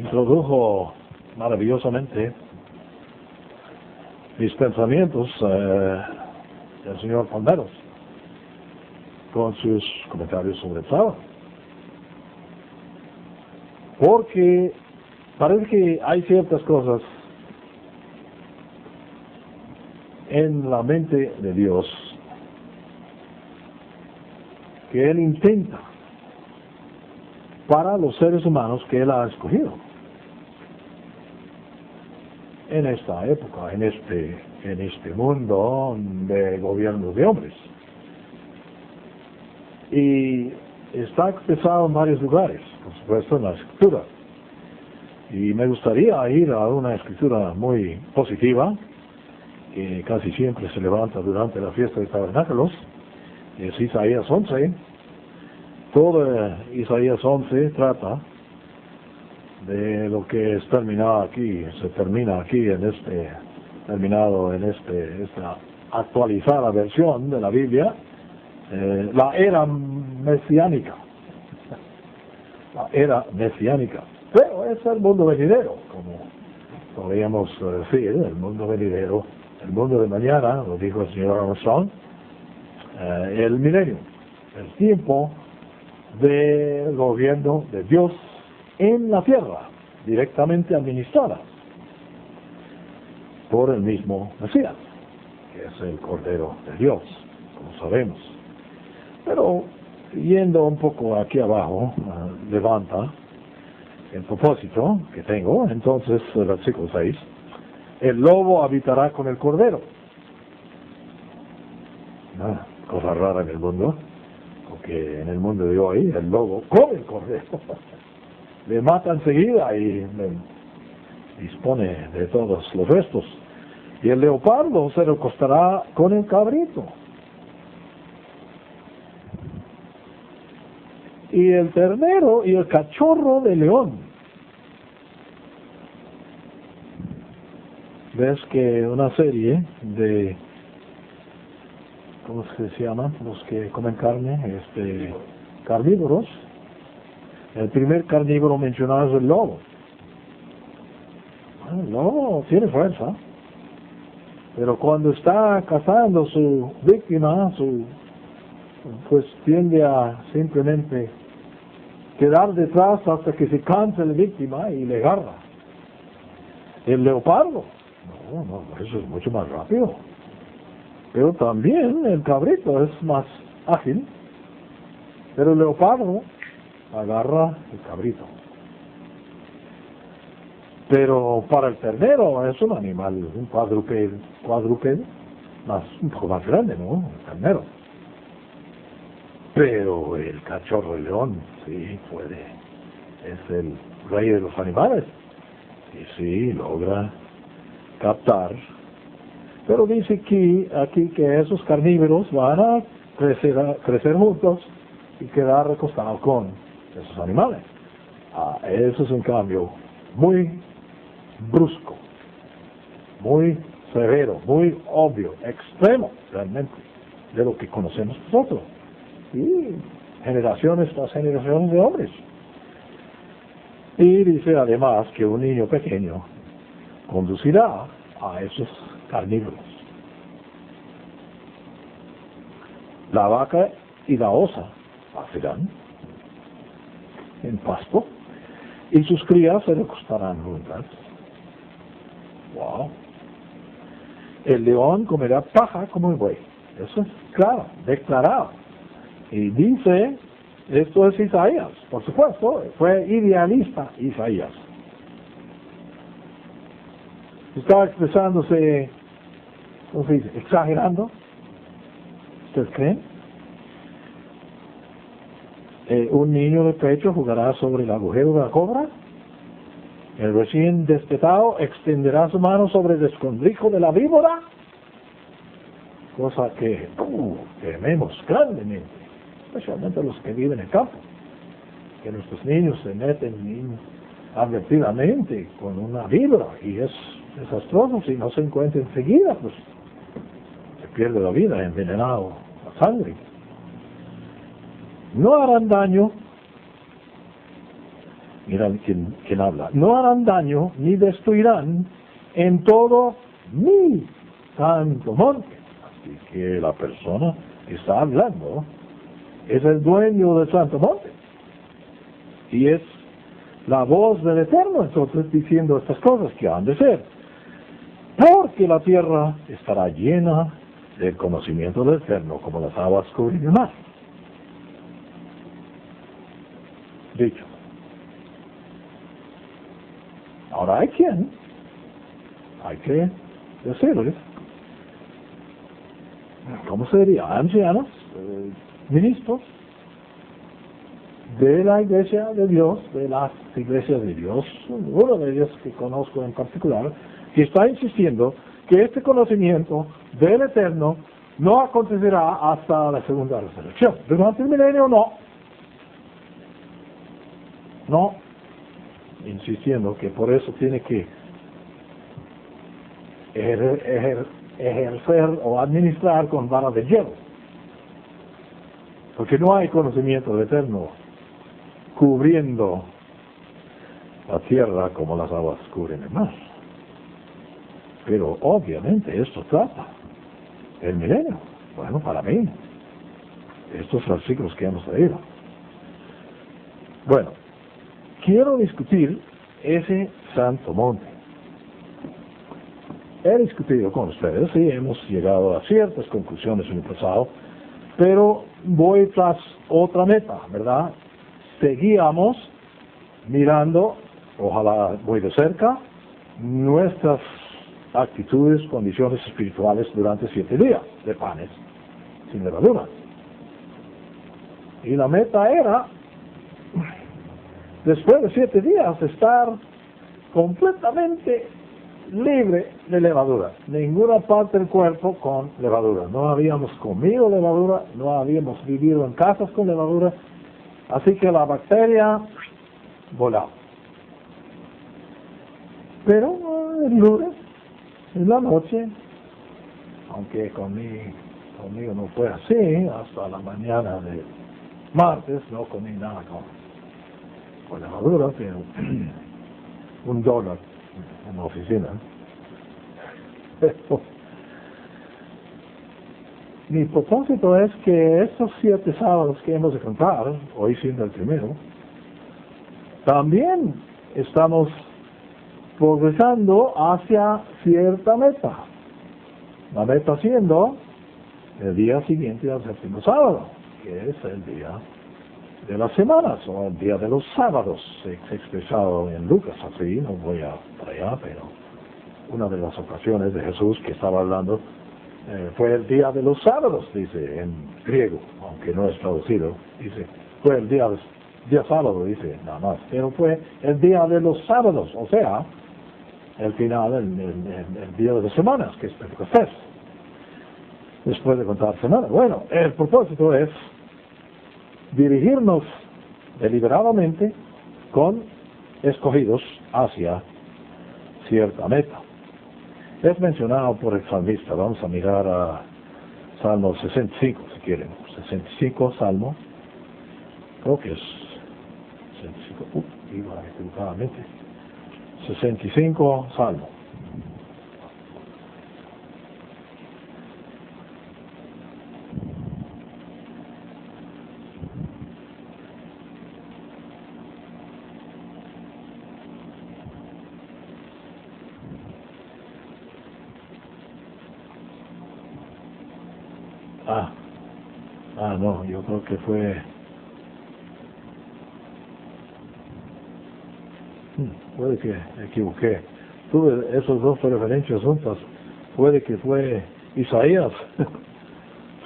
introdujo maravillosamente mis pensamientos el señor Palmeros con sus comentarios sobre el sábado. Porque parece que hay ciertas cosas en la mente de Dios que Él intenta para los seres humanos que Él ha escogido en esta época, en este mundo de gobierno de hombres. Y está expresado en varios lugares, por supuesto en la Escritura. Y me gustaría ir a una Escritura muy positiva, que casi siempre se levanta durante la fiesta de tabernáculos, es Isaías 11. Todo Isaías 11 trata de lo que es terminado aquí, se termina aquí en esta actualizada versión de la Biblia, la era mesiánica. La era mesiánica. Pero es el mundo venidero, como podríamos decir, el mundo venidero, el mundo de mañana, lo dijo el señor Armstrong, el milenio, el tiempo del gobierno de Dios en la tierra, directamente administrada por el mismo Mesías, que es el Cordero de Dios, como sabemos. Pero yendo un poco aquí abajo, levanta el propósito que tengo. Entonces, el versículo 6, el lobo habitará con el cordero. Cosa rara en el mundo, porque en el mundo de hoy el lobo come el cordero, le mata enseguida y le dispone de todos los restos. Y el leopardo se recostará con el cabrito. Y el ternero y el cachorro de león. Ves que una serie de, ¿cómo se llaman? Los que comen carne, carnívoros. El primer carnívoro mencionado es el lobo. El lobo tiene fuerza, pero cuando está cazando su víctima, pues tiende a simplemente quedar detrás hasta que se canse la víctima y le agarra. El leopardo, no, eso es mucho más rápido. Pero también el cabrito es más ágil, pero el leopardo agarra el cabrito. Pero para el ternero es un animal, un cuadrúpedo, un poco más grande, ¿no? El ternero. Pero el cachorro de león, sí, puede. Es el rey de los animales. Y sí, logra captar. Pero dice aquí que esos carnívoros van a crecer juntos y quedar recostados con esos animales. Eso es un cambio muy brusco, muy severo, muy obvio, extremo realmente, de lo que conocemos nosotros. Y generaciones tras generaciones de hombres. Y dice además que un niño pequeño conducirá a esos carnívoros. La vaca y la osa pasarán en pasto y sus crías se recostarán juntas. Wow. El león comerá paja como el buey. Eso es claro, declarado. Y dice, esto es Isaías, por supuesto, fue idealista Isaías. Estaba expresándose, ¿cómo se dice?, exagerando. ¿Ustedes creen? Un niño de pecho jugará sobre el agujero de la cobra. El recién destetado extenderá su mano sobre el escondrijo de la víbora. Cosa que tememos grandemente, especialmente los que viven en el campo. Que nuestros niños se meten inadvertidamente con una víbora y es desastroso si no se encuentra enseguida, pues se pierde la vida, envenenado la sangre. No harán daño mira quién habla, no harán daño ni destruirán en todo mi santo monte. Así que la persona que está hablando es el dueño del santo monte. Y es la voz del Eterno, entonces, diciendo estas cosas que han de ser. Porque la tierra estará llena del conocimiento del Eterno, como las aguas cubren el mar. Dicho. Ahora hay que decirles, ¿cómo se diría? Ancianos, ministros de la iglesia de Dios, de las iglesias de Dios, uno de ellos que conozco en particular, que está insistiendo que este conocimiento del Eterno no acontecerá hasta la segunda resurrección. Durante el milenio no, insistiendo que por eso tiene que ejercer o administrar con vara de hielo, porque no hay conocimiento del Eterno cubriendo la tierra como las aguas cubren el mar. Pero obviamente esto trata el milenio. Bueno, para mí, estos versículos que hemos leído. Bueno, quiero discutir ese santo monte. He discutido con ustedes y hemos llegado a ciertas conclusiones en el pasado, pero voy tras otra meta, ¿verdad? Seguíamos mirando, ojalá muy de cerca, nuestras actitudes, condiciones espirituales durante 7 días de panes sin levadura. Y la meta era, después de 7 días, estar completamente libre de levadura. Ninguna parte del cuerpo con levadura. No habíamos comido levadura, no habíamos vivido en casas con levadura, así que la bacteria volaba. Pero el lunes, en la noche, aunque conmigo no fue así, hasta la mañana de martes no comí nada con levadura, pero $1 en la oficina. Mi propósito es que estos 7 sábados que hemos de contar, hoy siendo el primero, también estamos progresando hacia cierta meta. La meta siendo el día siguiente al 7º sábado, que es el día de las semanas, o el día de los sábados, se ha expresado en Lucas así, no voy para allá, pero una de las ocasiones de Jesús que estaba hablando fue el día de los sábados, dice en griego, aunque no es traducido, dice, fue el día sábado, dice nada más, pero fue el día de los sábados, o sea, el final, el día de las semanas, que es Pentecostés, después de contar semanas. Bueno, el propósito es dirigirnos deliberadamente con escogidos hacia cierta meta. Es mencionado por el salmista. Vamos a mirar a Salmo 65, si quieren. 65, Salmo. Creo que es 65. Iba equivocadamente. 65, Salmo. No, yo creo que fue... puede que me equivoqué. Tuve esos dos referencias juntas. Puede que fue Isaías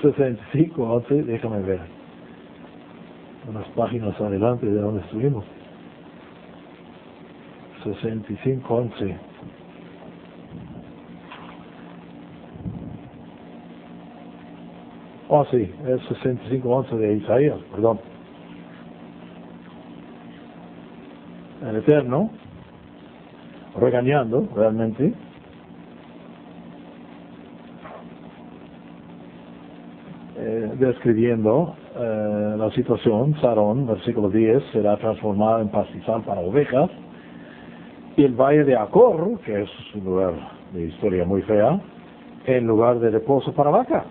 65, 11, déjame ver. Unas páginas adelante de donde estuvimos. 65, 11. Oh, sí, es 65:11 de Isaías, perdón. El Eterno, regañando realmente, describiendo la situación. Sarón, versículo 10, será transformado en pastizal para ovejas, y el valle de Acor, que es un lugar de historia muy fea, en lugar de reposo para vacas,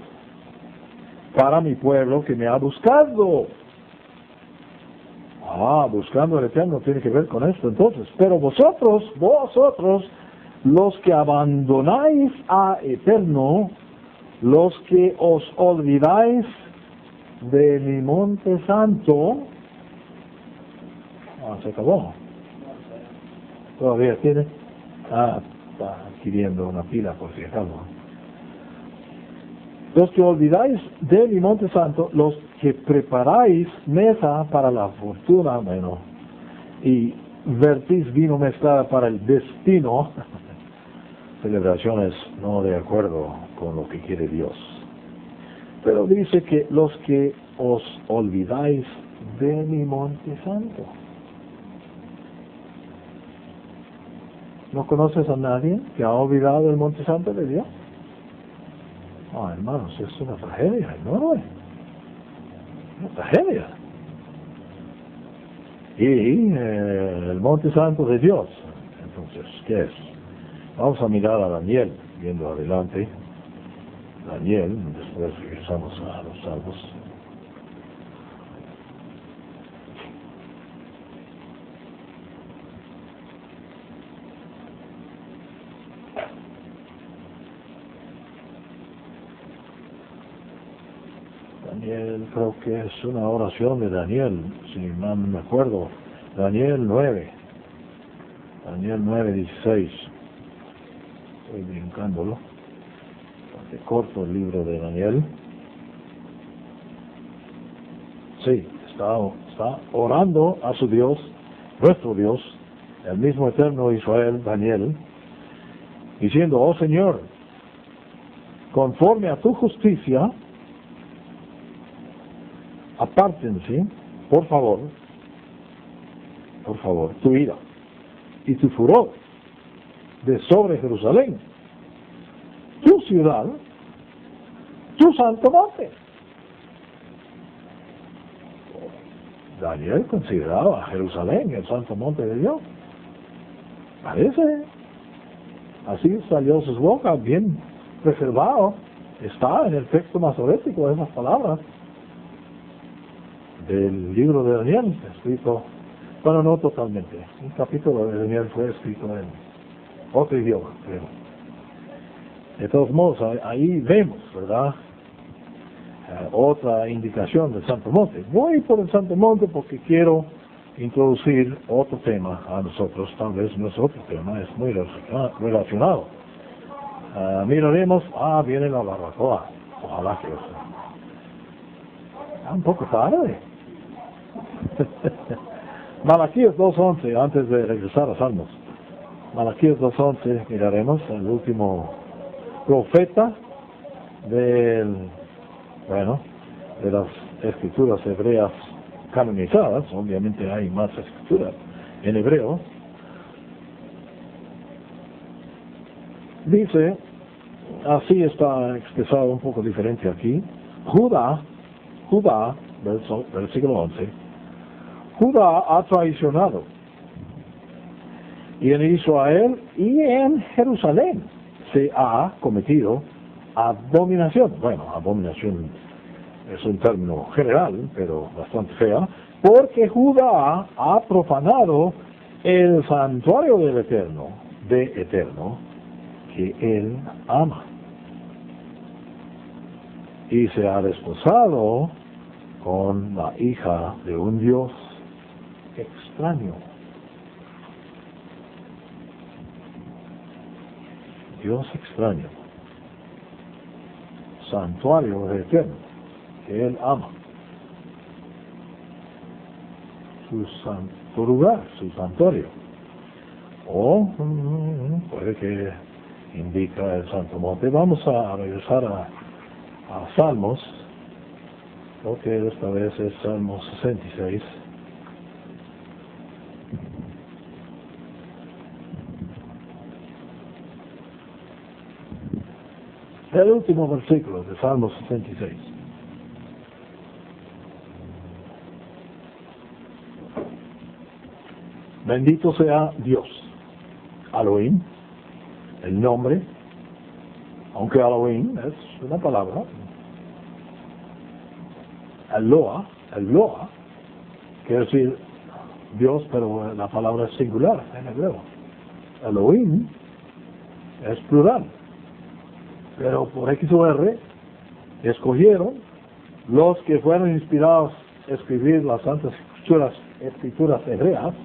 para mi pueblo que me ha buscado. Buscando el Eterno tiene que ver con esto entonces. Pero vosotros, los que abandonáis a Eterno, los que os olvidáis de mi monte santo, se acabó. Todavía tiene. Está adquiriendo una pila por si acaso. Los que olvidáis de mi monte santo, los que preparáis mesa para la fortuna, y vertís vino mezclada para el destino, celebraciones no de acuerdo con lo que quiere Dios. Pero dice que los que os olvidáis de mi monte santo. ¿No conoces a nadie que ha olvidado el monte santo de Dios? Hermanos, es una tragedia enorme. Una tragedia. Y el monte santo de Dios. Entonces, ¿qué es? Vamos a mirar a Daniel, viendo adelante. Daniel, después regresamos a los Salmos. Daniel, creo que es una oración de Daniel, si mal no me acuerdo. Daniel 9. Daniel 9:16. Estoy brincándolo. Porque corto el libro de Daniel. Sí, está orando a su Dios, nuestro Dios, el mismo eterno Israel, Daniel, diciendo: oh Señor, conforme a tu justicia, apártense, por favor, tu ira y tu furor de sobre Jerusalén, tu ciudad, tu santo monte. Daniel consideraba a Jerusalén el santo monte de Dios. Parece. Así salió sus bocas, bien preservado. Está en el texto masorético de esas palabras del libro de Daniel, escrito, bueno, no totalmente. Un capítulo de Daniel fue escrito en otro idioma, creo. De todos modos, ahí vemos, ¿verdad? Otra indicación del Santo Monte. Voy por el Santo Monte porque quiero introducir otro tema a nosotros. Tal vez no es otro tema, es muy relacionado. Miraremos, viene la barbacoa. Ojalá que sea un poco tarde. Malaquías 2:11, antes de regresar a Salmos. Malaquías 2:11, miraremos el último profeta de las escrituras hebreas canonizadas. Obviamente hay más escrituras en hebreo. Dice, así está expresado un poco diferente aquí: Judá, versículo 11, Judá ha traicionado, y en Israel y en Jerusalén se ha cometido abominación. Bueno, abominación es un término general, pero bastante fea, porque Judá ha profanado el santuario del Eterno, que él ama, y se ha desposado con la hija de un Dios extraño. Dios extraño, santuario del Eterno, que él ama, su santo lugar, su santuario, o puede que indica el Santo Monte. Vamos a regresar a Salmos. Creo que esta vez es Salmo 66. El último versículo de Salmo 66. Bendito sea Dios. Elohim, el nombre, aunque Elohim es una palabra. Eloah, quiere decir Dios, pero la palabra es singular en hebreo. Elohim es plural. Pero por X o R escogieron los que fueron inspirados a escribir las santas escrituras hebreas,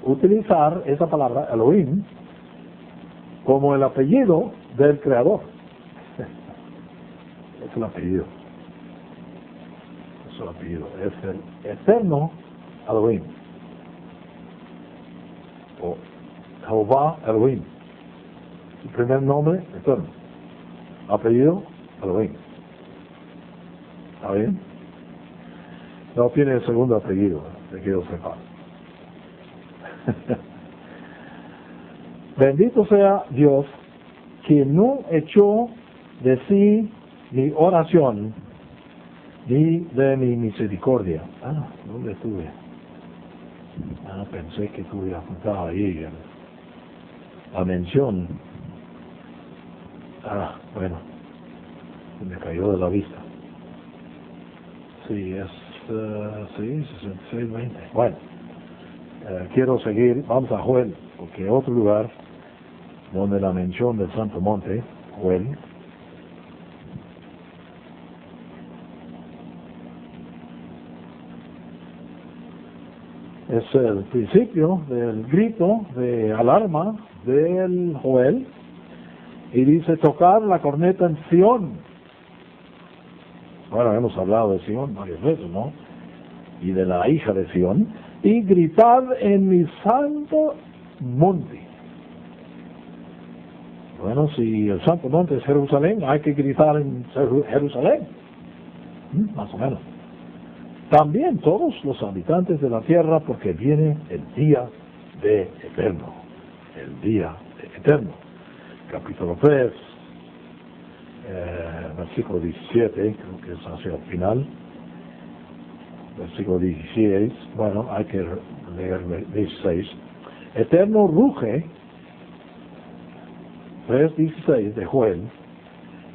utilizar esa palabra Elohim como el apellido del Creador. Es el apellido. Es el apellido. Es el eterno Elohim. O Jehová Elohim. Su primer nombre, eterno. Apellido, Elohim. ¿Está bien? No tiene el segundo apellido, de que yo sepa. Bendito sea Dios, que no echó de sí mi oración, ni de mi misericordia. ¿Dónde estuve? Pensé que tuve apuntado ahí la mención. Bueno, me cayó de la vista. Sí, es 66-20. Bueno, quiero seguir, vamos a Joel, porque otro lugar donde la mención del Santo Monte, Joel, es el principio del grito de alarma del Joel, y dice: tocar la corneta en Sión. Bueno, hemos hablado de Sión varias veces, ¿no? Y de la hija de Sión. Y gritar en mi santo monte. Bueno, si el santo monte es Jerusalén, hay que gritar en Jerusalén. Más o menos. También todos los habitantes de la tierra, porque viene el día de eterno. El día de eterno. Capítulo 3, versículo 17, creo que es hacia el final. Versículo 16, bueno, hay que leer 16. Eterno ruge, 3:16 de Joel.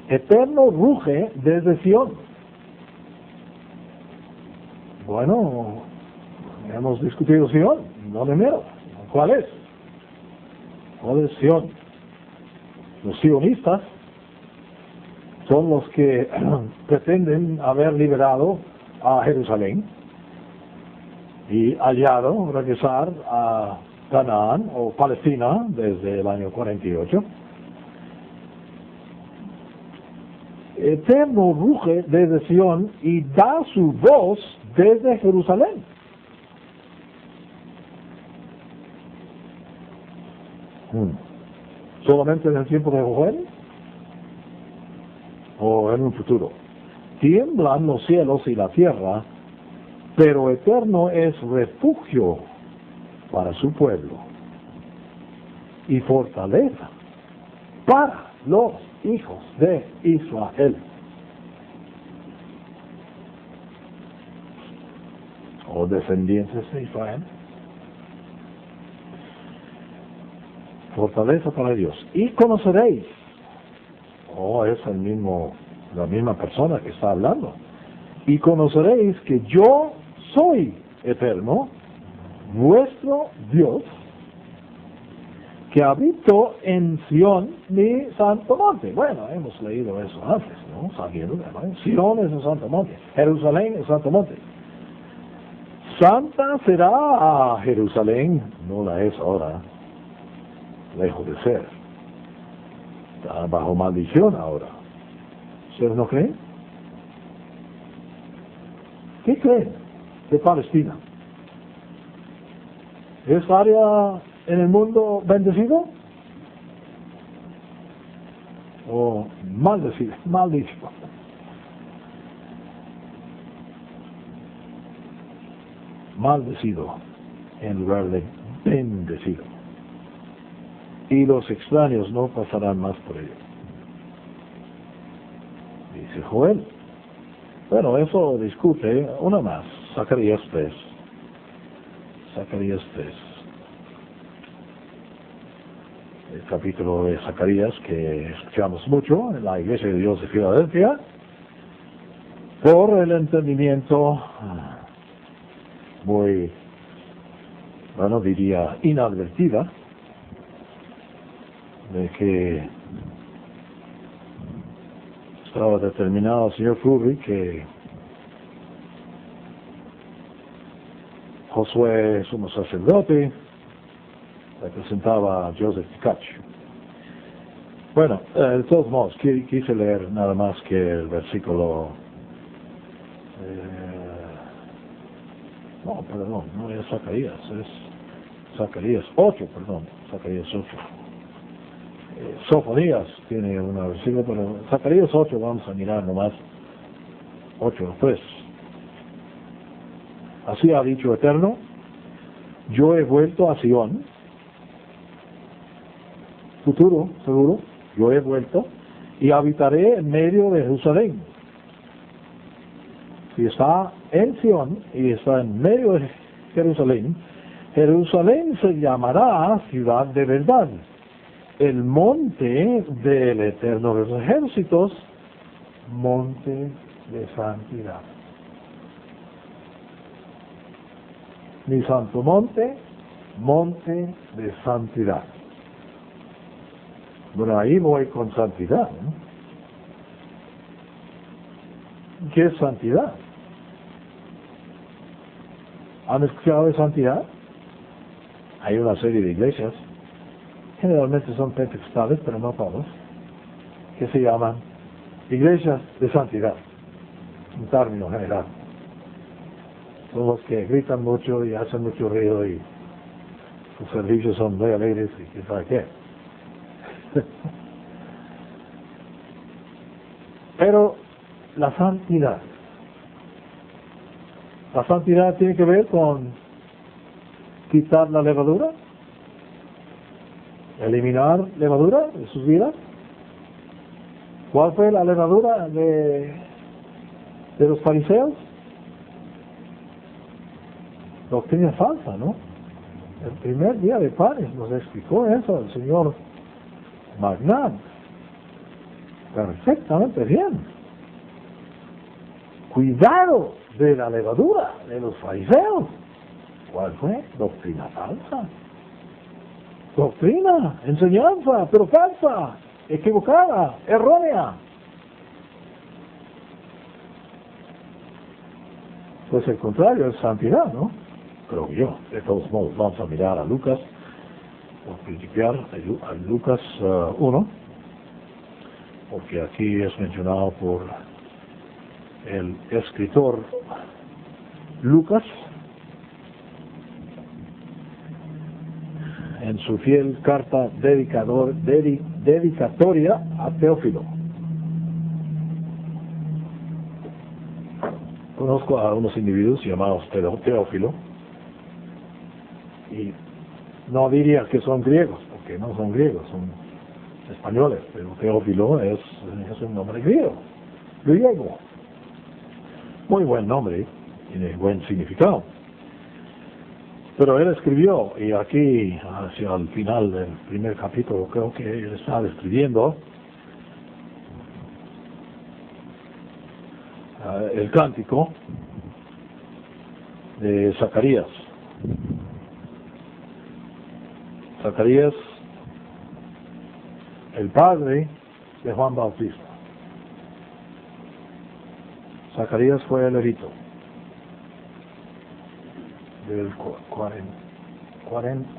Eterno ruge desde Sión. Bueno, hemos discutido Sión, no de miedo. ¿Cuál es? ¿Cuál es Sión? Los sionistas son los que pretenden haber liberado a Jerusalén y hallado regresar a Canaán o Palestina desde el año 48. Eterno ruge desde Sión y da su voz desde Jerusalén. ¿Solamente en el tiempo de Joel? ¿O en un futuro? Tiemblan los cielos y la tierra, pero eterno es refugio para su pueblo y fortaleza para los hijos de Israel. O descendientes de Israel. Fortaleza para Dios. Y conoceréis, es la misma persona que está hablando. Y conoceréis que yo soy eterno, vuestro Dios, que habito en Sión, mi santo monte. Bueno, hemos leído eso antes, ¿no? Sabiendo, ¿no? Sión es el santo monte, Jerusalén es el santo monte. Santa será a Jerusalén, no la es ahora, lejos de ser. Está bajo maldición ahora. ¿Ustedes no creen? ¿Qué creen de Palestina? ¿Es área en el mundo bendecido? ¿O maldecido? Maldito. Maldecido en lugar de bendecido. Y los extraños no pasarán más por ello. Dice Joel. Bueno, eso discute una más. Zacarías 3. Zacarías 3. el capítulo de Zacarías que escuchamos mucho en la Iglesia de Dios de Filadelfia, por el entendimiento muy, bueno, diría inadvertida, de que estaba determinado el señor Furry que Josué, sumo sacerdote, representaba a Joseph Tkach. Bueno, de todos modos, quise leer nada más que el versículo... no, perdón, no es Zacarías, es Zacarías 8, perdón, Zacarías 8. Sofonías tiene una versículo, pero Zacarías 8 vamos a mirar nomás, 8:3. Así ha dicho Eterno, yo he vuelto a Sion, futuro, seguro, yo he vuelto, y habitaré en medio de Jerusalén. Si está en Sion y está en medio de Jerusalén, Jerusalén se llamará ciudad de verdad, el monte del Eterno de los ejércitos, monte de santidad. Mi santo monte, monte de santidad. Bueno, ahí voy con santidad, ¿no? ¿Qué es santidad? ¿Han escuchado de santidad? Hay una serie de iglesias, generalmente son pentecostales, pero no todos, que se llaman iglesias de santidad, un término general. Son los que gritan mucho y hacen mucho ruido y sus servicios son muy alegres y quién sabe qué. Pero la santidad tiene que ver con quitar la levadura, eliminar levadura de sus vidas. ¿Cuál fue la levadura de los fariseos? Doctrina falsa, ¿no? El primer día de panes nos explicó eso el señor Magnán perfectamente bien. Cuidado de la levadura de los fariseos. ¿Cuál fue? Doctrina falsa. Doctrina, enseñanza, pero falsa, equivocada, errónea. Pues el contrario es santidad, ¿no? Creo yo. De todos modos, vamos a mirar a Lucas, por principiar a Lucas 1, porque aquí es mencionado por el escritor Lucas en su fiel carta dedicatoria a Teófilo. Conozco a unos individuos llamados Teófilo y no diría que son griegos, porque no son griegos, son españoles, pero Teófilo es un nombre griego. Muy buen nombre, tiene buen significado. Pero él escribió, y aquí, hacia el final del primer capítulo, creo que él está describiendo el cántico de Zacarías. Zacarías, el padre de Juan Bautista. Zacarías fue el levito del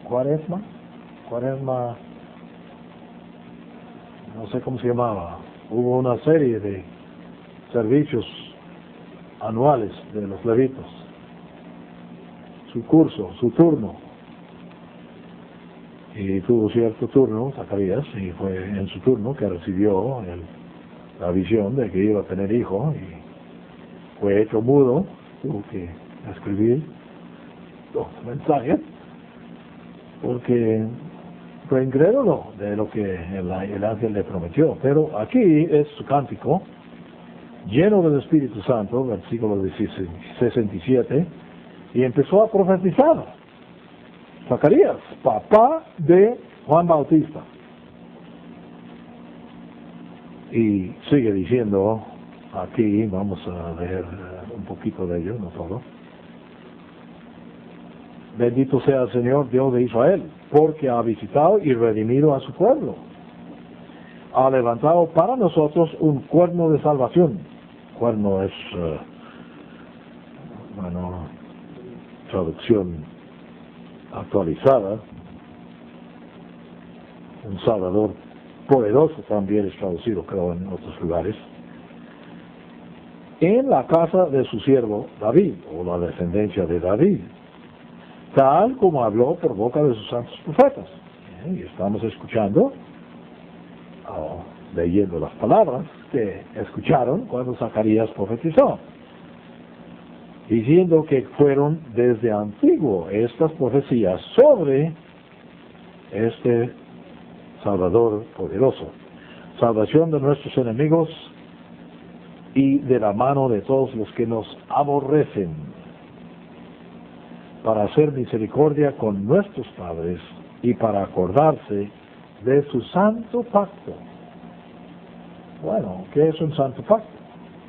cuaresma, no sé cómo se llamaba. Hubo una serie de servicios anuales de los levitos, su curso, su turno, y tuvo cierto turno Zacarías, y fue en su turno que recibió la visión de que iba a tener hijo, y fue hecho mudo, tuvo que escribir los mensajes, porque fue incrédulo de lo que el ángel le prometió. Pero aquí es su cántico, lleno del Espíritu Santo, versículo 67, y empezó a profetizar. Zacarías, papá de Juan Bautista. Y sigue diciendo aquí, vamos a leer un poquito de ello, no todo. Bendito sea el Señor Dios de Israel, porque ha visitado y redimido a su pueblo. Ha levantado para nosotros un cuerno de salvación. Cuerno es, traducción actualizada. Un Salvador poderoso también es traducido, creo, en otros lugares. En la casa de su siervo David, o la descendencia de David, tal como habló por boca de sus santos profetas. Y estamos escuchando, leyendo las palabras que escucharon cuando Zacarías profetizó, diciendo que fueron desde antiguo estas profecías sobre este Salvador poderoso, salvación de nuestros enemigos y de la mano de todos los que nos aborrecen, para hacer misericordia con nuestros padres y para acordarse de su santo pacto. Bueno, ¿qué es un santo pacto?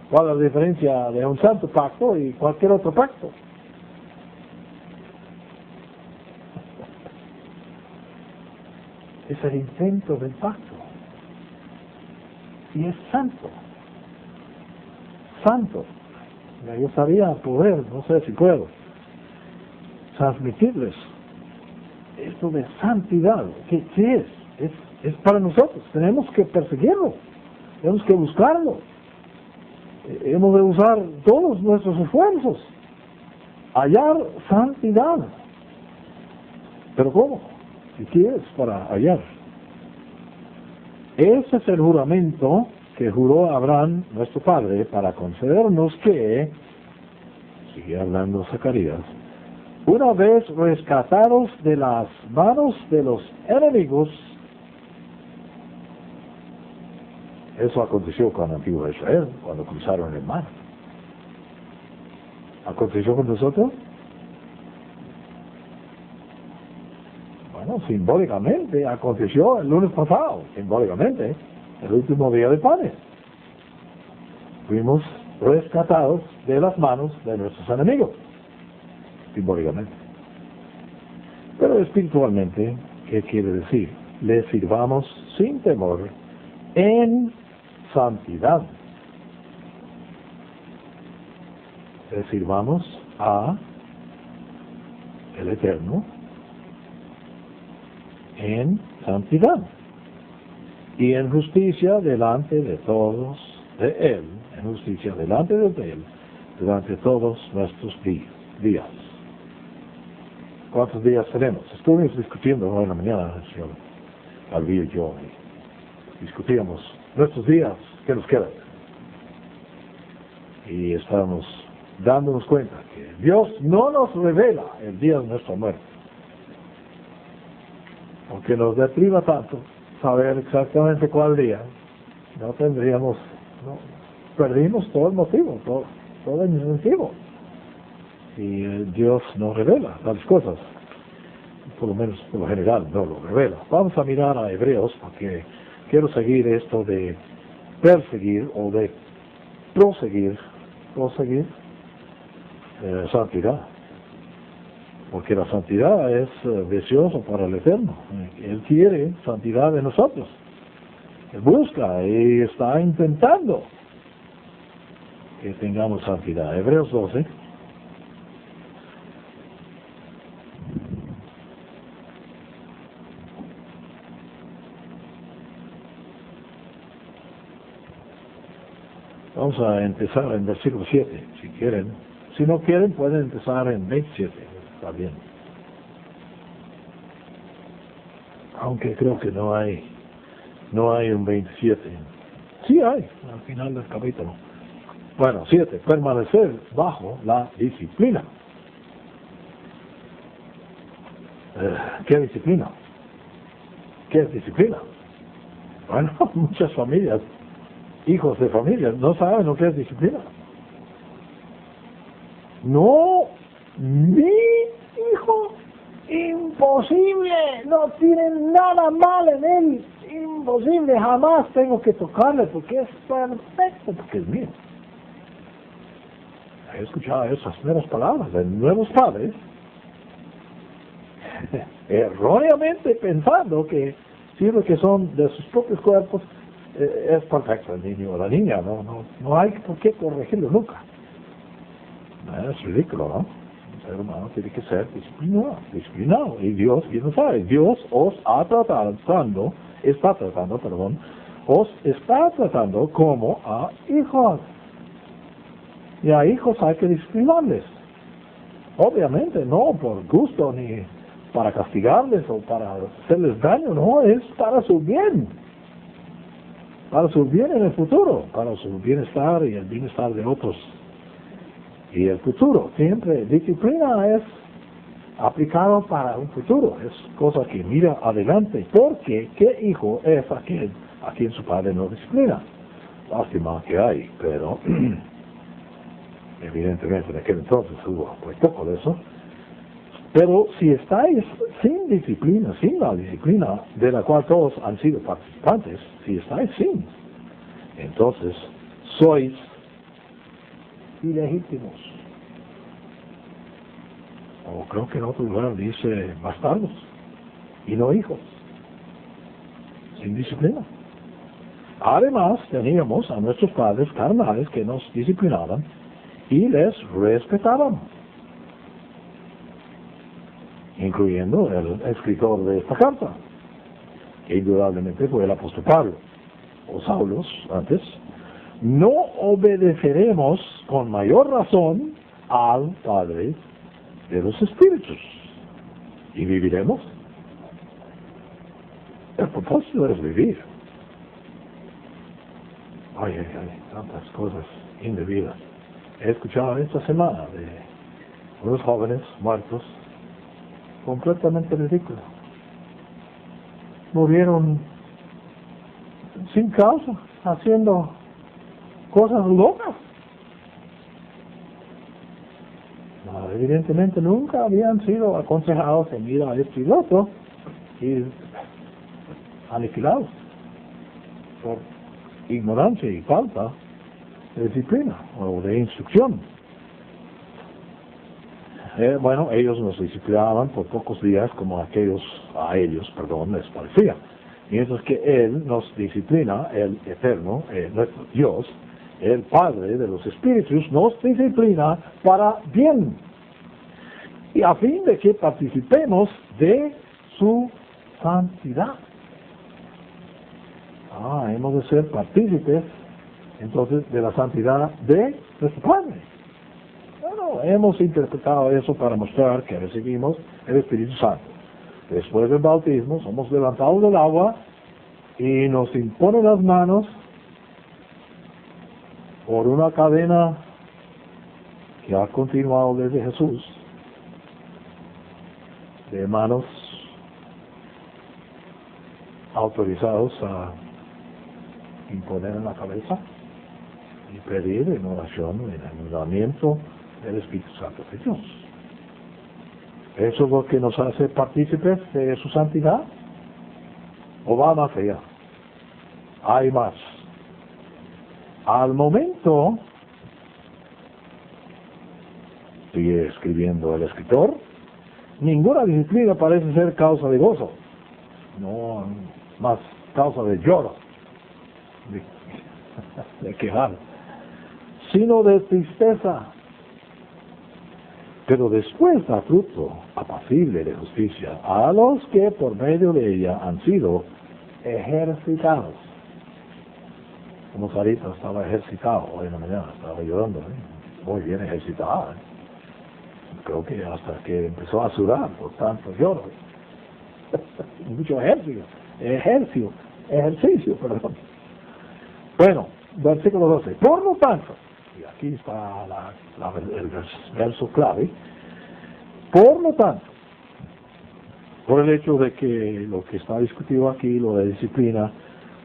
¿Cuál es la diferencia de un santo pacto y cualquier otro pacto? Es el intento del pacto. Y es santo. Santo. Me gustaría poder, no sé si puedo, transmitirles esto de santidad. ¿Qué es? Es para nosotros. Tenemos que perseguirlo. Tenemos que buscarlo. Hemos de usar todos nuestros esfuerzos. Hallar santidad. ¿Pero cómo? ¿Y qué es para hallar? Ese es el juramento que juró Abraham, nuestro padre, para concedernos que, sigue hablando Zacarías, una vez rescatados de las manos de los enemigos. Eso aconteció con el antiguo Israel, cuando cruzaron el mar. ¿Aconteció con nosotros? Bueno, simbólicamente aconteció el lunes pasado, simbólicamente, el último día de panes. Fuimos rescatados de las manos de nuestros enemigos, simbólicamente. Pero espiritualmente, ¿qué quiere decir? Le sirvamos sin temor en santidad. Le sirvamos a el Eterno en santidad y en justicia delante de todos de Él, en justicia delante de Él, durante todos nuestros días. ¿Cuántos días tenemos? Estuvimos discutiendo hoy en la mañana, el señor Alvio y yo, discutíamos nuestros días, ¿qué nos quedan? Y estábamos dándonos cuenta que Dios no nos revela el día de nuestra muerte, porque nos depriva tanto saber exactamente cuál día. No tendríamos, perdimos todo el motivo, todo el incentivo. Y Dios nos revela tales cosas, por lo menos por lo general no lo revela. Vamos a mirar a Hebreos, porque quiero seguir esto de perseguir o de proseguir santidad, porque la santidad es deseosa para el Eterno. Él quiere santidad de nosotros. Él busca y está intentando que tengamos santidad. Hebreos 12. Vamos a empezar en versículo 7, si quieren. Si no quieren, pueden empezar en 27, está bien. Aunque creo que no hay un 27. Sí hay, al final del capítulo. Bueno, 7, permanecer bajo la disciplina. ¿Qué disciplina? ¿Qué es disciplina? Bueno, muchas familias, hijos de familias, no saben lo que es disciplina. No, mi hijo, imposible, no tiene nada mal en él, imposible, jamás tengo que tocarle porque es perfecto, porque es mío. He escuchado esas primeras palabras de nuevos padres, erróneamente pensando que si lo que son de sus propios cuerpos, es perfecto el niño o la niña, no hay por qué corregirlo nunca. Es ridículo, ¿no? El ser humano tiene que ser disciplinado, y Dios, bien lo sabe, Dios os está tratando como a hijos. Y a hijos hay que disciplinarles. Obviamente, no por gusto ni para castigarles o para hacerles daño, no, es para su bien. Para su bien en el futuro, para su bienestar y el bienestar de otros. Y el futuro, siempre, disciplina es aplicado para un futuro, es cosa que mira adelante, porque ¿qué hijo es aquel a quien su padre no disciplina? Lástima que hay, pero evidentemente en aquel entonces hubo muy poco de eso. Pero si estáis sin disciplina, sin la disciplina de la cual todos han sido participantes, si estáis sin, entonces sois ilegítimos. O creo que en otro lugar dice bastardos y no hijos, sin disciplina. Además, teníamos a nuestros padres carnales que nos disciplinaban y les respetaban, incluyendo el escritor de esta carta, que indudablemente fue el apóstol Pablo, o Saulos antes. No obedeceremos con mayor razón al Padre de los espíritus, y viviremos. El propósito es vivir. Ay, tantas cosas indebidas. He escuchado esta semana de unos jóvenes muertos, completamente ridículos. Murieron sin causa, haciendo cosas locas. No, evidentemente nunca habían sido aconsejados en ir a esto y lo otro, y aniquilados por ignorancia y falta de disciplina o de instrucción. Bueno, ellos nos disciplinaban por pocos días como a ellos les parecía. Mientras que Él nos disciplina, el Eterno, nuestro Dios, el Padre de los Espíritus, nos disciplina para bien. Y a fin de que participemos de su santidad. Hemos de ser partícipes, entonces, de la santidad de nuestro Padre. Bueno, hemos interpretado eso para mostrar que recibimos el Espíritu Santo. Después del bautismo, somos levantados del agua y nos imponen las manos por una cadena que ha continuado desde Jesús, de manos autorizados a imponer en la cabeza y pedir en oración el ayudamiento del Espíritu Santo de Dios. ¿Eso es lo que nos hace partícipes de su santidad? ¿O va más allá? Hay más. Al momento, sigue escribiendo el escritor, ninguna disciplina parece ser causa de gozo, no más causa de lloro, de quejar, sino de tristeza. Pero después da fruto apacible de justicia a los que por medio de ella han sido ejercitados. Como Sarita estaba ejercitado hoy en la mañana, estaba llorando, muy bien ejercitada. Creo que hasta que empezó a sudar por tanto lloro. Mucho ejercicio, perdón. Bueno, versículo 12. Por lo tanto, y aquí está el verso clave, por lo tanto, por el hecho de que lo que está discutido aquí, lo de disciplina,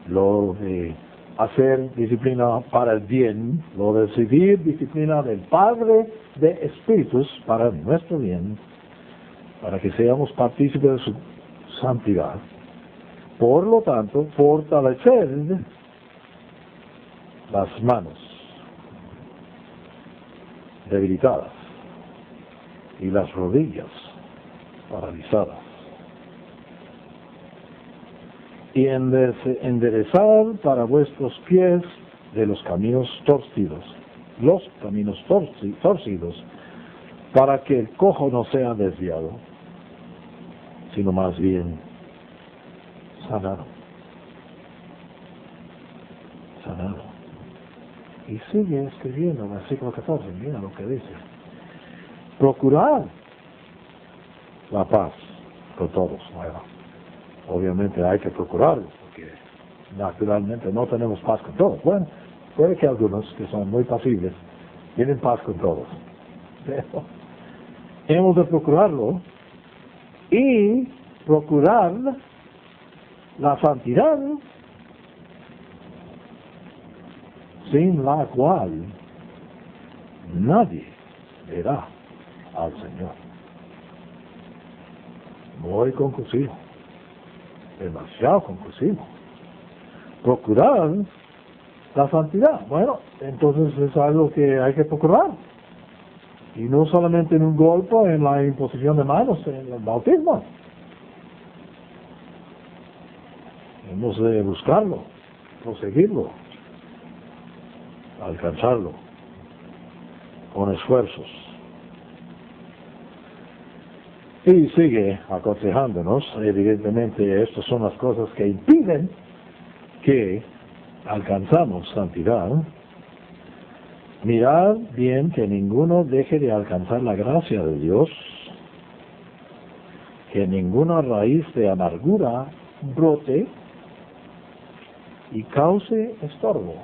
lo de hacer disciplina para el bien, lo de recibir disciplina del Padre de Espíritus para nuestro bien, para que seamos partícipes de su santidad. Por lo tanto, fortaleced las manos debilitadas y las rodillas paralizadas. Y enderezad para vuestros pies de los caminos torcidos, para que el cojo no sea desviado, sino más bien sanado. Y sigue escribiendo, versículo 14, mira lo que dice. Procurad la paz con todos. Bueno, obviamente hay que procurarlo, porque naturalmente no tenemos paz con todos. Bueno, puede que algunos que son muy pasibles tienen paz con todos. Pero hemos de procurarlo y procurar la santidad, sin la cual nadie verá al Señor. Muy conclusivo, demasiado conclusivo. Procurar la santidad. Bueno, entonces es algo que hay que procurar. Y no solamente en un golpe, en la imposición de manos, en el bautismo. Hemos de buscarlo, proseguirlo, alcanzarlo, con esfuerzos. Y sigue aconsejándonos, evidentemente estas son las cosas que impiden que alcanzamos santidad. Mirad bien que ninguno deje de alcanzar la gracia de Dios, que ninguna raíz de amargura brote y cause estorbo,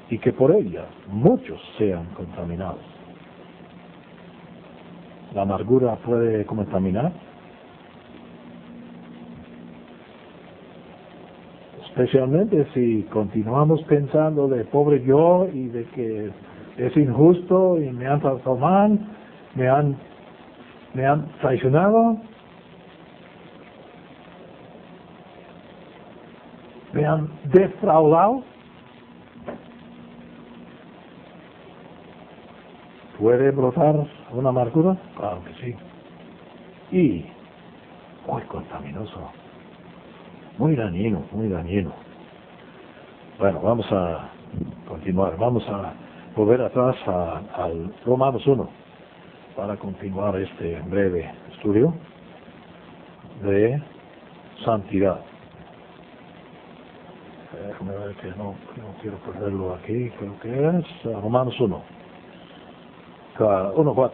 y que por ella muchos sean contaminados. ¿La amargura puede contaminar? Especialmente si continuamos pensando de pobre yo y de que es injusto y me han tratado mal, me han traicionado, me han defraudado. ¿Puede brotar una amargura? Claro que sí. Y muy contaminoso, muy dañino, muy dañino. Bueno, vamos a continuar, vamos a volver atrás al Romanos 1 para continuar este breve estudio de santidad. Déjame ver que no quiero perderlo aquí, creo que es Romanos 1. 1:4.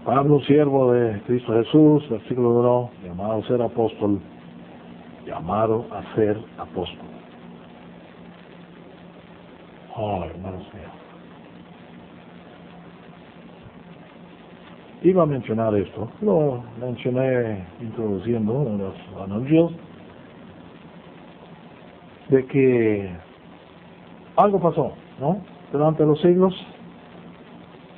Pablo, siervo de Cristo Jesús, versículo 1, llamado a ser apóstol, llamado a ser apóstol. Oh, hermanos míos. Iba a mencionar esto, lo mencioné introduciendo en los anuncios, de que algo pasó, ¿no? Durante los siglos.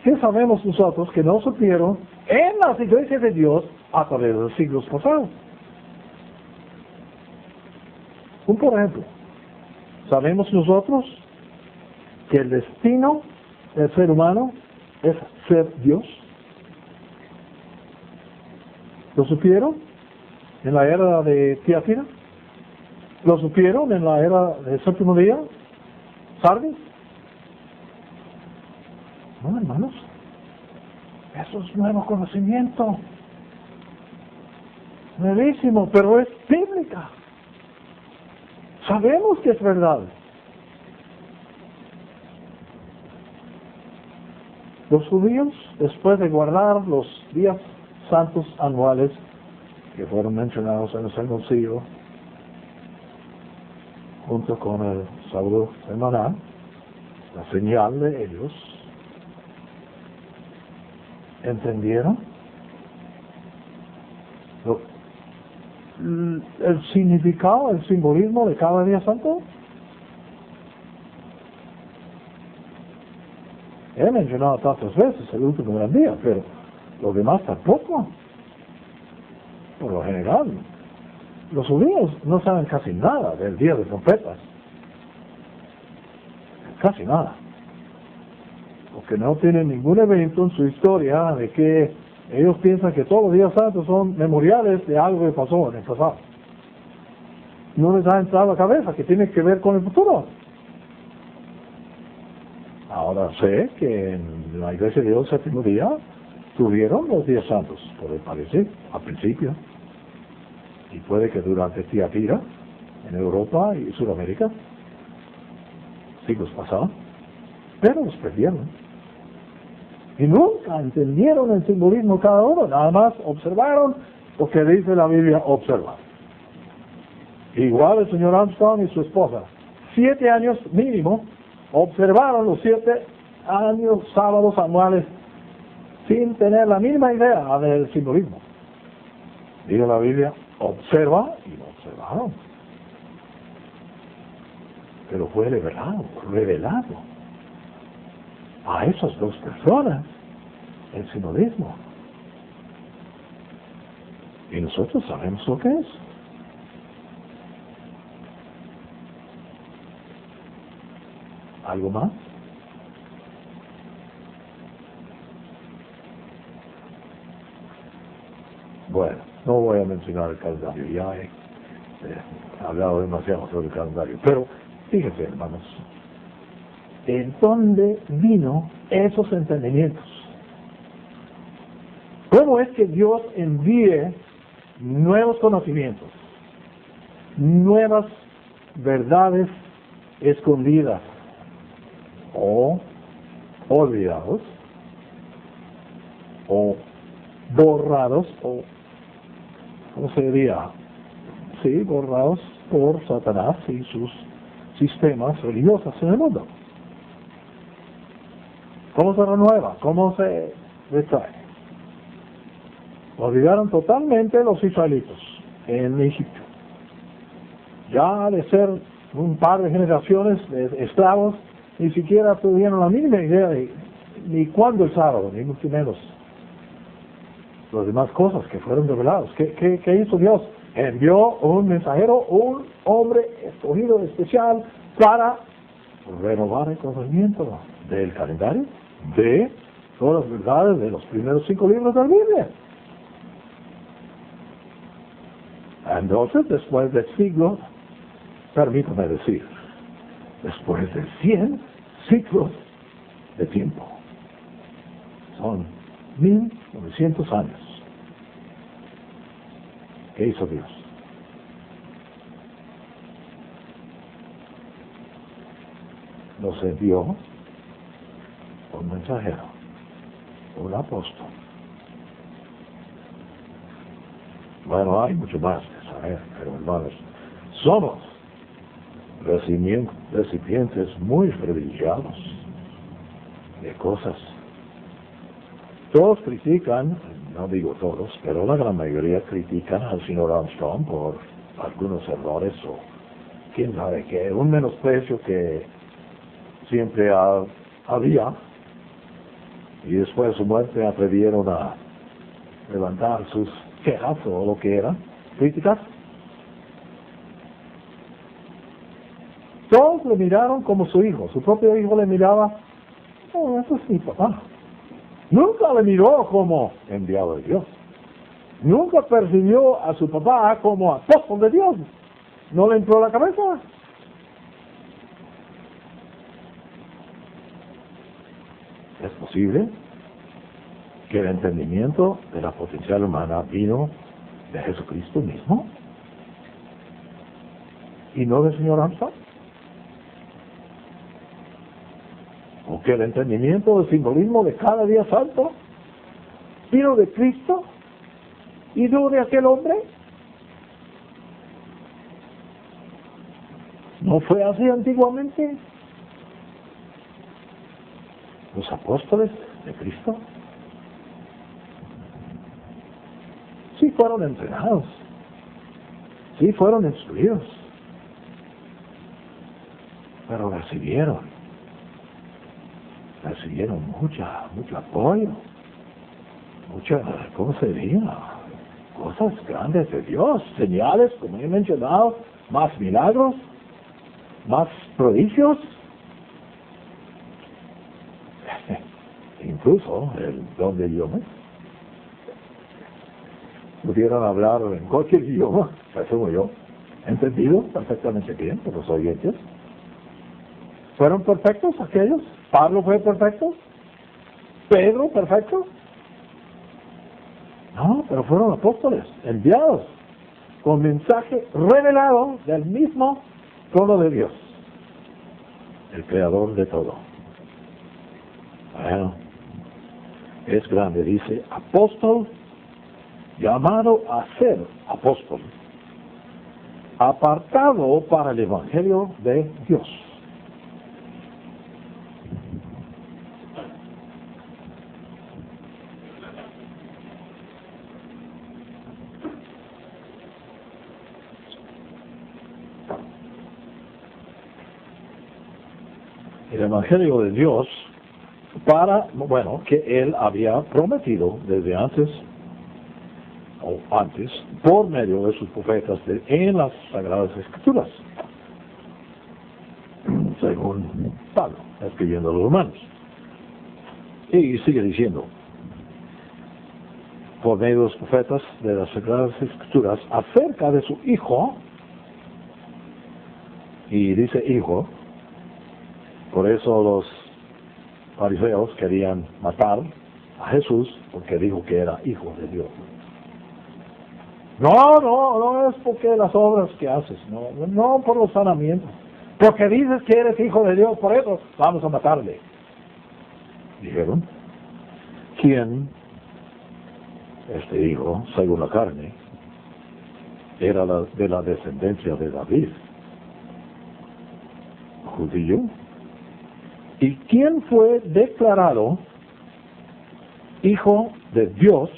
¿Qué sabemos nosotros que no supieron en las iglesias de Dios a través de los siglos pasados? Por ejemplo, sabemos nosotros que el destino del ser humano es ser Dios. ¿Lo supieron en la era de Tiatira? ¿Lo supieron en la era del séptimo día? ¿Sardis? No, hermanos. Eso es nuevo conocimiento. Nuevísimo, pero es bíblica. Sabemos que es verdad. Los judíos, después de guardar los días santos anuales que fueron mencionados en el segundo siglo, junto con el sábado semanal, la señal de ellos, ¿entendieron el significado, el simbolismo de cada día santo? He mencionado tantas veces el último gran día, pero los demás tampoco. Por lo general, los judíos no saben casi nada del día de trompetas. Casi nada. Porque no tienen ningún evento en su historia de que ellos piensan que todos los días santos son memoriales de algo que pasó en el pasado. No les ha entrado a la cabeza que tiene que ver con el futuro. Ahora sé que en la Iglesia de Dios el séptimo día tuvieron los días santos, por el parecer, al principio. Y puede que durante Tiatira, en Europa y Sudamérica, siglos pasados, pero los perdieron. Y nunca entendieron el simbolismo cada uno, nada más observaron lo que dice la Biblia observar. Igual el señor Armstrong y su esposa, 7 años mínimo, observaron los 7 años sábados anuales sin tener la mínima idea del simbolismo. Dice la Biblia, observa, y lo observaron. Pero fue revelado a esas dos personas el simbolismo. Y nosotros sabemos lo que es. ¿Algo más? Bueno, no voy a mencionar el calendario, ya he hablado demasiado sobre el calendario, pero fíjense, hermanos, ¿de dónde vino esos entendimientos? ¿Cómo es que Dios envíe nuevos conocimientos, nuevas verdades escondidas o olvidados o borrados o, ¿cómo se diría? Sí, borrados por Satanás y sus sistemas religiosos en el mundo? ¿Cómo se renueva? ¿Cómo se retrae? Olvidaron totalmente los israelitas en Egipto. Ya de ser un par de generaciones de esclavos, ni siquiera tuvieron la mínima idea de ni cuándo el sábado, ni mucho menos las demás cosas que fueron reveladas. ¿Qué hizo Dios? Envió un mensajero, un hombre escogido especial para renovar el conocimiento del calendario, de todas las verdades de los primeros 5 libros de la Biblia. Entonces, después del siglo, permítame decir, después de 100 ciclos de tiempo, son 1900 años. ¿Qué hizo Dios? Nos envió un mensajero, un apóstol. Bueno, hay mucho más que saber, pero hermanos, somos recipientes muy privilegiados de cosas. Todos critican, no digo todos, pero la gran mayoría critican al señor Armstrong por algunos errores o quién sabe qué, un menosprecio que siempre había, y después de su muerte atrevieron a levantar sus quejas o lo que era, críticas. Todos le miraron como su hijo, su propio hijo le miraba, oh, eso es mi papá. Nunca le miró como enviado de Dios. Nunca percibió a su papá como apóstol de Dios. ¿No le entró a la cabeza? ¿Es posible que el entendimiento de la potencial humana vino de Jesucristo mismo? ¿Y no del señor Armstrong? ¿O que el entendimiento del simbolismo de cada día santo vino de Cristo y no de aquel hombre? ¿No fue así antiguamente? Los apóstoles de Cristo sí fueron entrenados Sí fueron instruidos, pero recibieron mucho apoyo, ¿cómo se diría? Cosas grandes de Dios, señales, como he mencionado, más milagros, más prodigios, incluso el don de idiomas. Pudieran hablar en cualquier idioma, presumo yo, entendido perfectamente bien por los oyentes. ¿Fueron perfectos aquellos? ¿Pablo fue perfecto? ¿Pedro perfecto? No, pero fueron apóstoles, enviados, con mensaje revelado del mismo trono de Dios, el creador de todo. Bueno, es grande, dice, apóstol, llamado a ser apóstol, apartado para el Evangelio de Dios. El Evangelio de Dios que Él había prometido desde antes, por medio de sus profetas en las Sagradas Escrituras, según Pablo, escribiendo a los Romanos. Y sigue diciendo, por medio de los profetas de las Sagradas Escrituras, acerca de su Hijo, y dice Hijo, por eso los fariseos querían matar a Jesús, porque dijo que era Hijo de Dios. No es porque las obras que haces, no por los sanamientos, porque dices que eres Hijo de Dios, por eso vamos a matarle. Dijeron, ¿quién, este hijo, según la carne, era de la descendencia de David? Judío. ¿Y quién fue declarado Hijo de Dios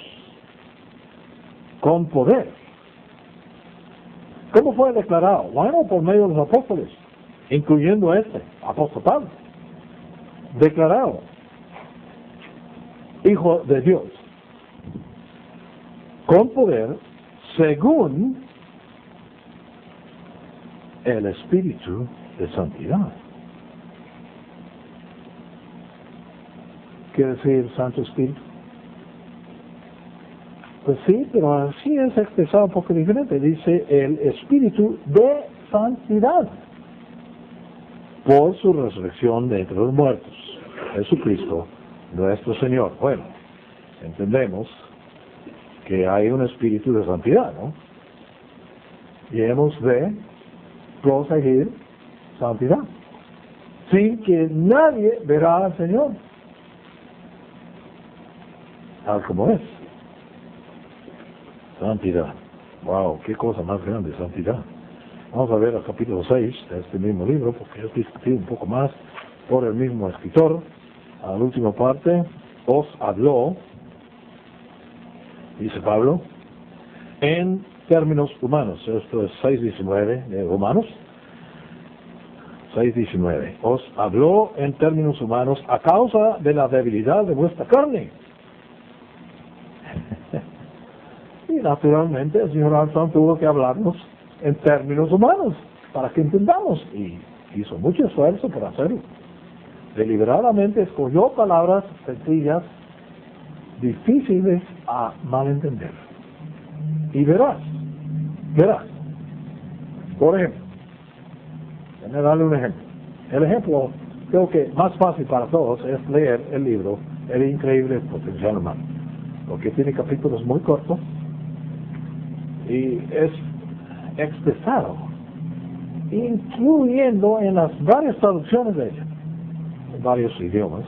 con poder? ¿Cómo fue declarado? Bueno, por medio de los apóstoles, incluyendo apóstol Pablo. Declarado Hijo de Dios con poder según el Espíritu de Santidad. ¿Quiere decir Santo Espíritu? Pues sí, pero así es expresado un poco diferente. Dice el Espíritu de Santidad, por su resurrección de entre los muertos. Jesucristo, nuestro Señor. Bueno, entendemos que hay un Espíritu de Santidad, ¿no? Y hemos de proseguir santidad, sin que nadie verá al Señor, tal como es. Santidad. Wow, qué cosa más grande, santidad. Vamos a ver el capítulo 6 de este mismo libro, porque es discutido un poco más por el mismo escritor. A la última parte, os habló, dice Pablo, en términos humanos. Esto es 6:19 de Romanos. 6:19. Os habló en términos humanos a causa de la debilidad de vuestra carne. Y naturalmente el Señor Armstrong tuvo que hablarnos en términos humanos para que entendamos, y hizo mucho esfuerzo por hacerlo. Deliberadamente escogió palabras sencillas, difíciles a malentender. Y verás. Por ejemplo, déjame darle un ejemplo. El ejemplo, creo que más fácil para todos es leer el libro El Increíble Potencial Humano, porque tiene capítulos muy cortos y es expresado, incluyendo en las varias traducciones de ella, en varios idiomas,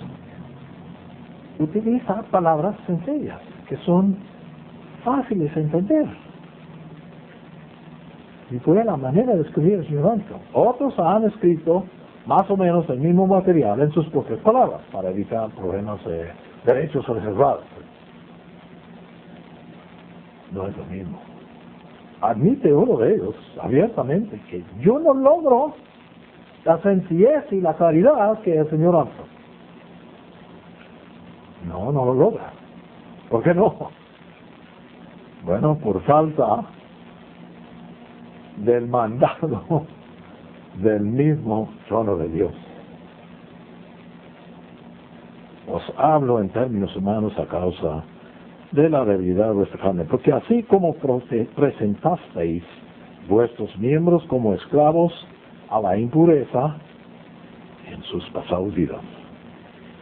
utiliza palabras sencillas, que son fáciles de entender. Y fue la manera de escribir el señor Armstrong. Otros han escrito más o menos el mismo material en sus propias palabras, para evitar problemas de derechos reservados. No es lo mismo. admite uno de ellos abiertamente que yo no logro la sencillez y la claridad que el Señor hace. No lo logra. ¿Por qué no? Bueno, por falta del mandado del mismo trono de Dios. Os hablo en términos humanos a causa de la debilidad de vuestra carne, porque así como presentasteis vuestros miembros como esclavos a la impureza en sus pasadas vidas,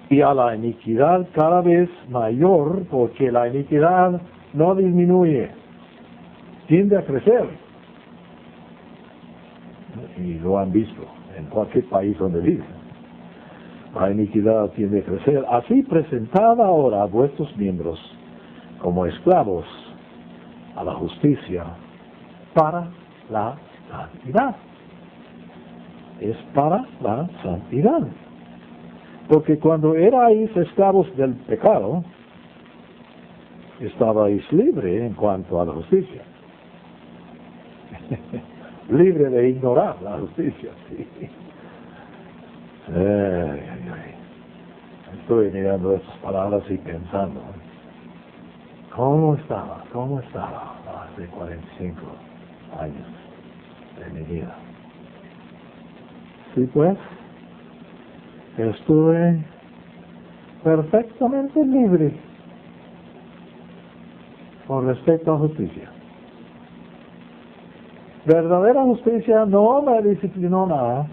y a la iniquidad cada vez mayor, porque la iniquidad no disminuye, tiende a crecer, y lo han visto en cualquier país donde viven. La iniquidad tiende a crecer. Así presentad ahora a vuestros miembros como esclavos a la justicia para la santidad. Es para la santidad. Porque cuando erais esclavos del pecado, estabais libres en cuanto a la justicia. Libre de ignorar la justicia. Sí. Estoy mirando estas palabras y pensando, ¿cómo estaba hace 45 años de mi vida? Sí, pues, estuve perfectamente libre con respecto a justicia. Verdadera justicia no me disciplinó nada.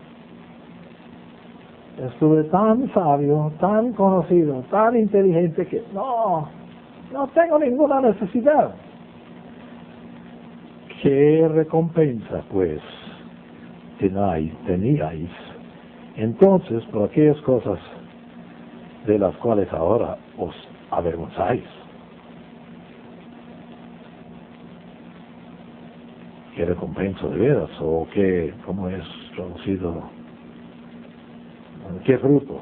Estuve tan sabio, tan conocido, tan inteligente que no tengo ninguna necesidad. ¿Qué recompensa, pues, teníais entonces por aquellas cosas de las cuales ahora os avergonzáis? ¿Qué recompensa de veras? ¿O qué, cómo es traducido? ¿Qué fruto?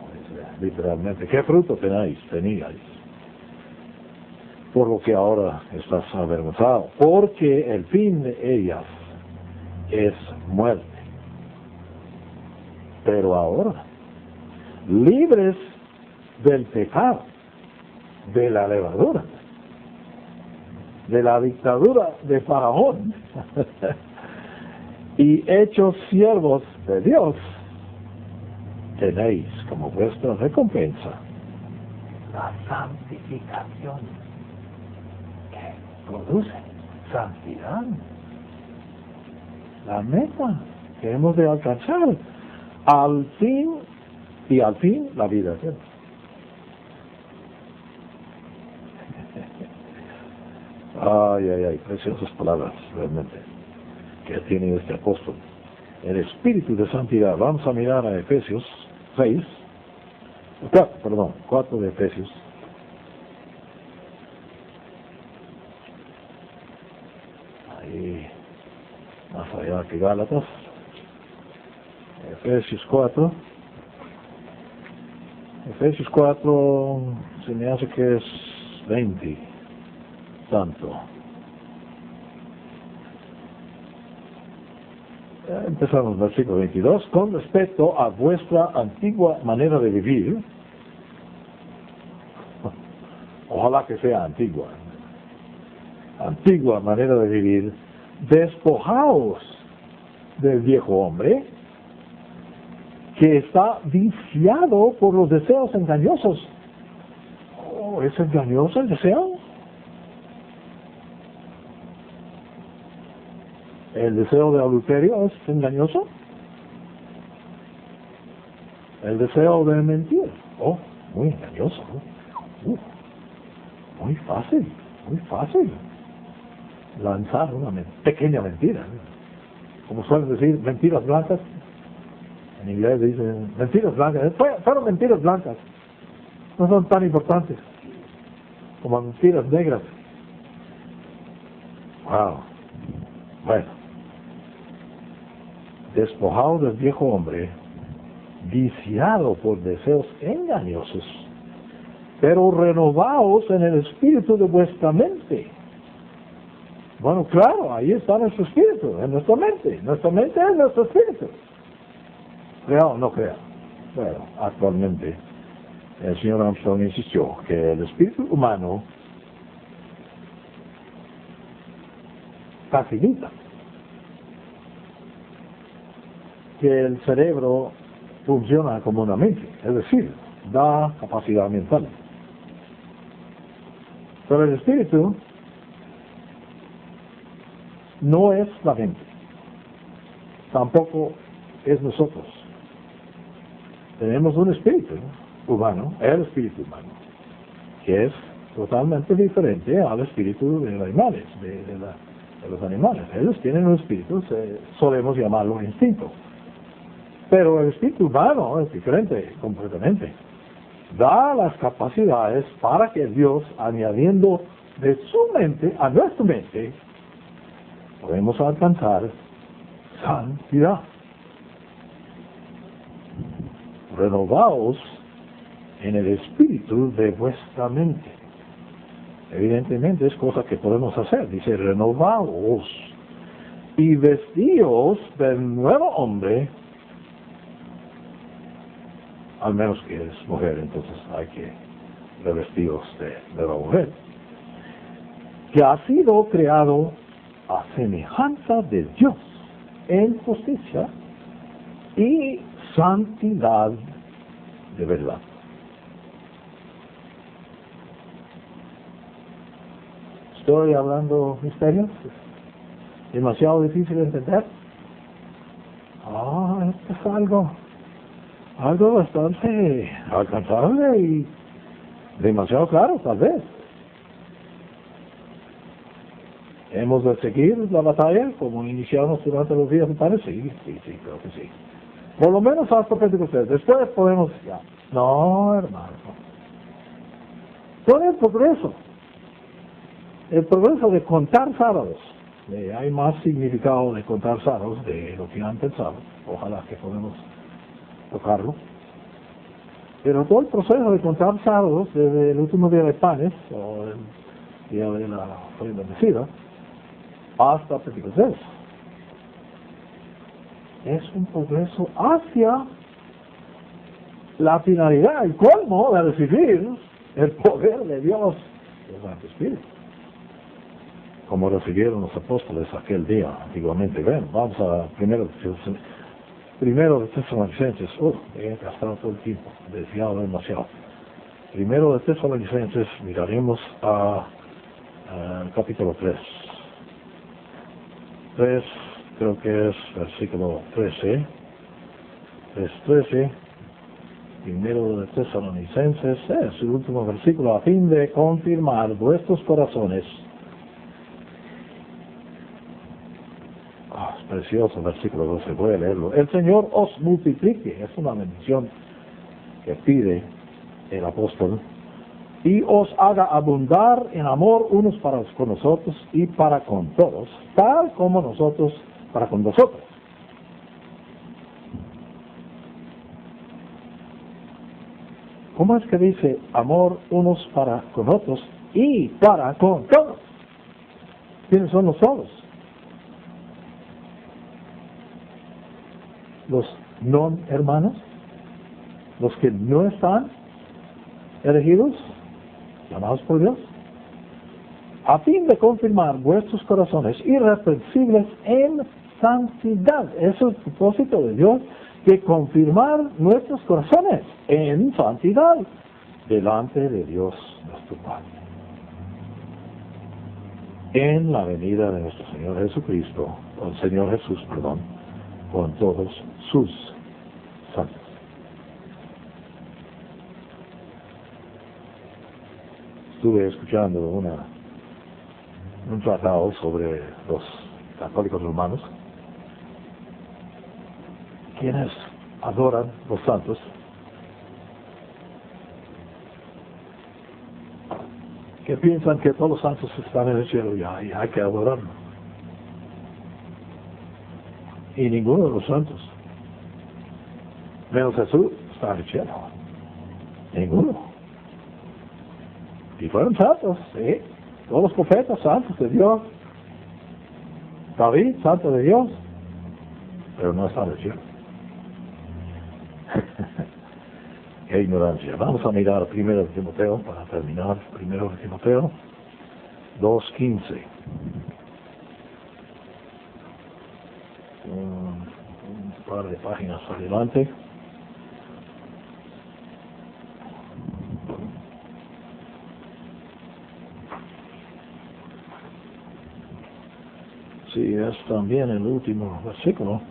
Literalmente, ¿qué fruto teníais? Por lo que ahora estás avergonzado, porque el fin de ellas es muerte. Pero ahora, libres del pecado, de la levadura, de la dictadura de Faraón, y hechos siervos de Dios, tenéis como vuestra recompensa la santificación que produce santidad. La meta que hemos de alcanzar al fin la vida eterna. Ay, preciosas palabras realmente que tiene este apóstol. El espíritu de santidad. Vamos a mirar a Efesios 4 de Efesios. Ahí, más allá que Gálatas. Efesios 4, se me hace que es 20, tanto. Empezamos versículo 22. Con respecto a vuestra antigua manera de vivir, ojalá que sea antigua manera de vivir, despojaos del viejo hombre que está viciado por los deseos engañosos. ¿Es engañoso el deseo? ¿El deseo de adulterio es engañoso? El deseo de mentir. Muy engañoso. Muy fácil. Lanzar una pequeña mentira. Como suelen decir, mentiras blancas. En inglés dicen mentiras blancas. Fueron mentiras blancas. No son tan importantes como mentiras negras. Wow. Bueno. Despojado del viejo hombre, viciado por deseos engañosos, pero renovaos en el espíritu de vuestra mente. Bueno, claro, ahí está nuestro espíritu, en nuestra mente. Nuestra mente es nuestro espíritu. ¿Crea o no crea? Bueno, actualmente el señor Armstrong insistió que el espíritu humano facilita que el cerebro funciona como una mente, es decir, da capacidad mental. Pero el espíritu no es la mente, tampoco es nosotros. Tenemos un espíritu humano, el espíritu humano, que es totalmente diferente al espíritu de los animales, de los animales. Ellos tienen un espíritu, solemos llamarlo instinto. Pero el espíritu humano es diferente completamente. Da las capacidades para que Dios, añadiendo de su mente a nuestra mente, podemos alcanzar santidad. Renovaos en el espíritu de vuestra mente. Evidentemente es cosa que podemos hacer. Dice, renovaos y vestíos del nuevo hombre, al menos que es mujer, entonces hay que revestiros de la mujer, que ha sido creado a semejanza de Dios en justicia y santidad de verdad. ¿Estoy hablando misterios? ¿Demasiado difícil de entender? Esto es algo bastante alcanzable y demasiado claro, tal vez. ¿Hemos de seguir la batalla como iniciamos durante los días anteriores? Sí, creo que sí. Por lo menos hasta Pentecostés. Después podemos ya. No, hermano. Todo el progreso de contar sábados. Hay más significado de contar sábados de lo que han pensado. Ojalá que podamos tocarlo. Pero todo el proceso de contar sábados, desde el último día de panes, o el día de la ofrenda bendecida, hasta Pentecostés, es un progreso hacia la finalidad, el colmo de recibir el poder de Dios, el Santo Espíritu, como recibieron los apóstoles aquel día, antiguamente. Ven, vamos a primero de Tesalonicenses. He gastado todo el tiempo, desviado demasiado. Primero de Tesalonicenses, miraremos a capítulo 3. Creo que es versículo 13. 3:13. Primero de Tesalonicenses, es el último versículo, a fin de confirmar vuestros corazones. Es precioso el versículo 12, voy a leerlo. El Señor os multiplique, es una bendición que pide el apóstol, y os haga abundar en amor unos para con nosotros y para con todos, tal como nosotros para con vosotros. ¿Cómo es que dice amor unos para con otros y para con todos? ¿Quiénes son los todos? Los no hermanos, los que no están elegidos, llamados por Dios, a fin de confirmar vuestros corazones irreprensibles en santidad. Es el propósito de Dios, que confirmar nuestros corazones en santidad delante de Dios nuestro Padre, en la venida de nuestro Señor Jesucristo, con todos sus santos. Estuve escuchando un tratado sobre los católicos romanos, quienes adoran los santos, que piensan que todos los santos están en el cielo y hay que adorarlos. Y ninguno de los santos, menos Jesús, está en el cielo. Ninguno. Y fueron santos, ¿sí? Todos los profetas santos de Dios, David, santo de Dios, pero no está en el cielo. Qué ignorancia. Vamos a mirar primero de Timoteo, para terminar, primero de Timoteo 2:15. Un par de páginas adelante. Sí, es también el último versículo.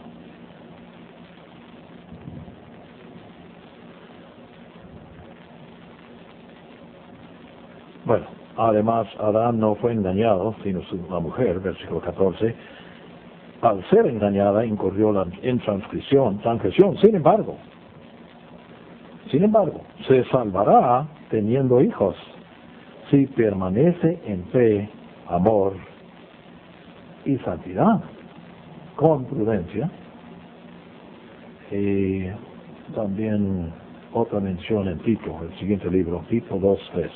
Bueno, además Adán no fue engañado, sino la mujer, versículo 14. Al ser engañada incurrió en transgresión. Sin embargo, se salvará teniendo hijos, si permanece en fe, amor y santidad, con prudencia. Y también otra mención en Tito, el siguiente libro, Tito 2:3.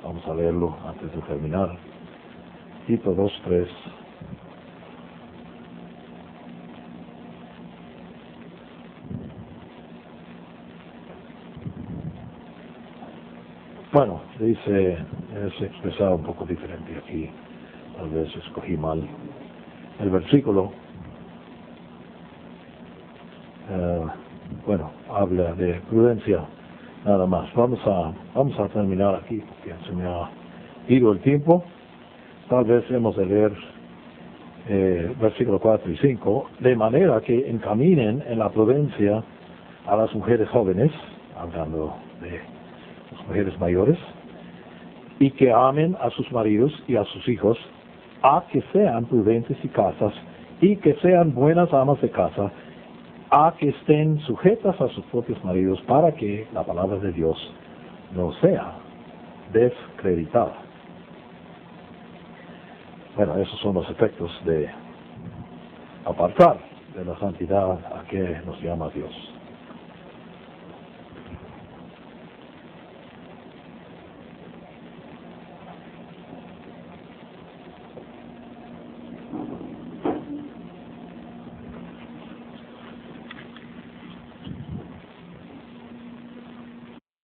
Vamos a leerlo antes de terminar. Tito 2:3. Bueno, dice, es expresado un poco diferente aquí. Tal vez escogí mal el versículo. Bueno, habla de prudencia, nada más. Vamos a terminar aquí, porque se me ha ido el tiempo. Tal vez hemos de leer versículos 4 y 5, de manera que encaminen en la prudencia a las mujeres jóvenes, hablando de las mujeres mayores, y que amen a sus maridos y a sus hijos, a que sean prudentes y casas, y que sean buenas amas de casa, a que estén sujetas a sus propios maridos, para que la palabra de Dios no sea descreditada. Bueno, esos son los efectos de apartar de la santidad a que nos llama Dios.